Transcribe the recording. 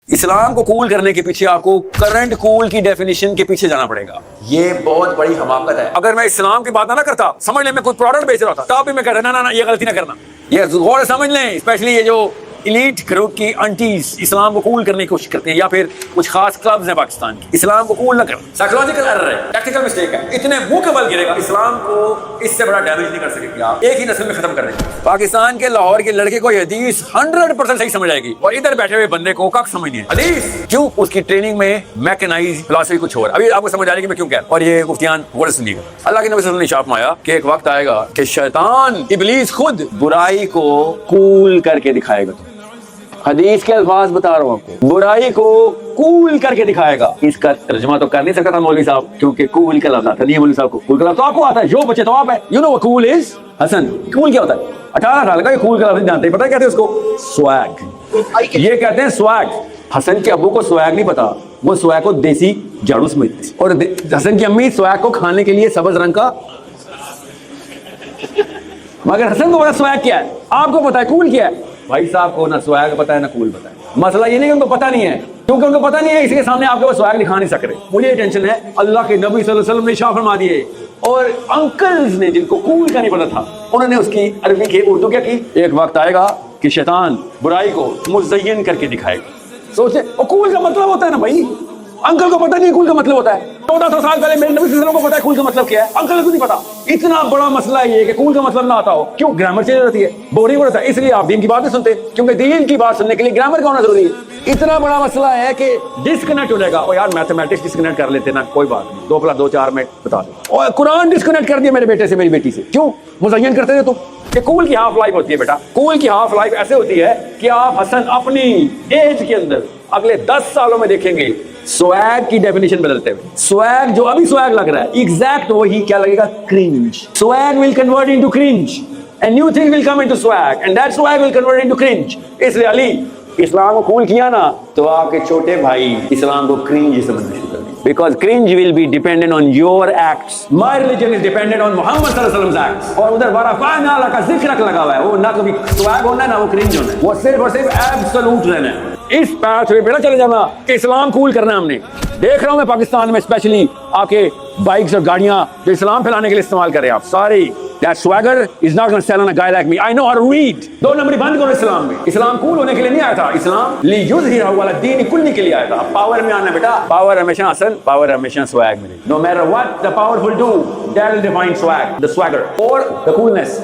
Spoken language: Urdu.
اسلام کو کول کرنے کے پیچھے آپ کو کرنٹ کول کی ڈیفینیشن کے پیچھے جانا پڑے گا. یہ بہت بڑی حماقت ہے. اگر میں اسلام کی بات نہ کرتا, سمجھ لیں میں کوئی پروڈکٹ بیچ رہا تھا, تب بھی میں کہہ رہا نا یہ غلطی نہ کرنا. یہ غور سے سمجھ لیں, اسپیشلی یہ جو ایلیٹ گروپ کی انٹیز اسلام کو کول کرنے کی کوشش کرتے ہیں, یا پھر کچھ خاص کلبز ہیں پاکستان کی, اسلام کو کول نہ کرنا سائیکولوجیکل ایرر ہے, ٹیکٹیکل مسٹیک ہے. اتنے منہ کے بل گرے گا, اسلام کو اس سے بڑا ڈیمیج نہیں کر سکے گا, آپ ایک ہی نسل میں ختم کر دیں گے. پاکستان کے لاہور کے لڑکے کو یہ حدیث 100% صحیح سمجھ آئے گی, اور ادھر بیٹھے ہوئے بندے کو کک سمجھ نہیں ہے حدیث. کیوں؟ اس کی ٹریننگ میں میکنائز فلاسفی کچھ اور. ابھی آپ کو سمجھ آ رہی ہے کہ میں کیوں کہہ رہا ہوں, اور یہ مفتیان غور سے سنیے گا. اللہ کے نبی صلی اللہ علیہ وسلم نے ارشاد فرمایا کہ ایک وقت آئے گا کہ شیطان ابلیس خود برائی کو کول کر کے دکھائے گا. حدیث کے الفاظ بتا رہا ہوں آپ کو, برائی کو کول کر کے دکھائے گا. اس کا ترجمہ تو کر نہیں سکتا تھا مولوی صاحب, کیونکہ کول کا لفظ آتا نہیں ہے مولوی صاحب کو. کول کا لفظ تو آپ کو آتا ہے, جو بچے تو آپ ہے. یو نو کول از حسن. کول کیا ہوتا ہے؟ 18 سال کا یہ کول کا لفظ جانتے ہیں, پتہ ہے کہتے ہیں اس کو سویگ. یہ کہتے ہیں سویگ. حسن کے ابو کو سویگ نہیں پتا, وہ سویگ کو دیسی جھاڑو سمجھتے, اور حسن کی امی سویگ کو کھانے کے لیے سبز رنگ کا, مگر حسن کو پتا سویگ کیا ہے. آپ کو پتا ہے کول کیا ہے؟ بھائی صاحب کو نہ سویگ پتا ہے نہ کول پتا ہے. مسئلہ یہ نہیں کہ ان کو پتا نہیں ہے, کیونکہ ان کو پتا نہیں ہے, اسی کے سامنے آپ کو وہ سویگ دکھا نہیں سک رہے. مجھے یہ ٹینشن ہے, اللہ کے نبی صلی اللہ علیہ وسلم نے ارشاد فرما دیے, اور انکلز نے جن کو کول کا نہیں پتا تھا, انہوں نے اس کی عربی کی اردو کیا کی. ایک وقت آئے گا کہ شیطان برائی کو مزین کر کے دکھائے گا. سوچے وہ کول کا مطلب ہوتا ہے نا بھائی, انکل کو پتا نہیں کول کا مطلب ہوتا ہے. 1400 سال پہلے میرے نبی صلی اللہ علیہ وسلم کو پتا ہے کول کا مطلب کیا ہے, انکل کو نہیں پتا. اتنا بڑا مسئلہ یہ ہے کہ کول کا مطلب نہ آتا ہو. کیوں؟ گرامر چینج ہوتی ہے, بورنگ ہوتا ہے, اس لیے آپ دین کی بات نہیں سنتے, کیونکہ دین کی بات سننے کے لیے گرامر کا ہونا ضروری ہے. اتنا بڑا مسئلہ ہے کہ ڈسکنیکٹ ہو جائے گا. اور یار میتھمیٹکس ڈسکنیکٹ کر لیتے نا, کوئی بات نہیں, 2+2=4 میں بتا دیں. اور قرآن ڈسکنیکٹ کر دیا میرے بیٹے سے, میری بیٹی سے. کیوں؟ مزین کرتے تھے تم. کہ کول کی ہاف لائف ہوتی ہے بیٹا, کول کی ہاف لائف ایسے ہوتی ہے کہ آپ حسن اپنی ایج کے اندر اگلے 10 سالوں میں دیکھیں گے سویگ کی ڈیفینیشن بدلتے ہوئے. سویگ جو ابھی سویگ لگ رہا ہے, ایگزیکٹ وہی کیا لگے گا, crunch. Swag will convert into crunch, and new thing will come into swag, and that swag will convert into cringe. اس لیے علی اسلام کو کول کیا نا, تو آپ کے چھوٹے بھائی اسلام کو کرنج سمجھنا شروع کر دیں, because cringe will be dependent on your acts. My religion is dependent on Muhammad صلی اللہ علیہ وسلم acts. اور ادھر ورفعنا لک ذکرک لگا ہوا ہے, وہ نہ کبھی swag ہونا ہے نہ وہ cringe ہونا ہے, وہ صرف اور صرف absolute رہنا ہے. اس پاتھ پہ بیٹا چلے جانا کہ اسلام کول کرنا ہے ہم نے. دیکھ رہا ہوں میں پاکستان میں اسپیشلی آپ کے بائکس اور گاڑیاں جو اسلام پھیلانے کے لیے استعمال کر رہے ہیں آپ سارے. That swagger is not going to sell on a guy like me. I know how to read. 2 number بند کرو اسلام میں. اسلام کول ہونے کے لیے نہیں آیا تھا, اسلام لیظہرہ علی الدین کلہ کے لیے آیا تھا. پاور میں آنا بیٹا, پاور ہمیشہ اصل, پاور ہمیشہ swag میں. No matter what the powerful do, that will define swag, the swagger or the coolness.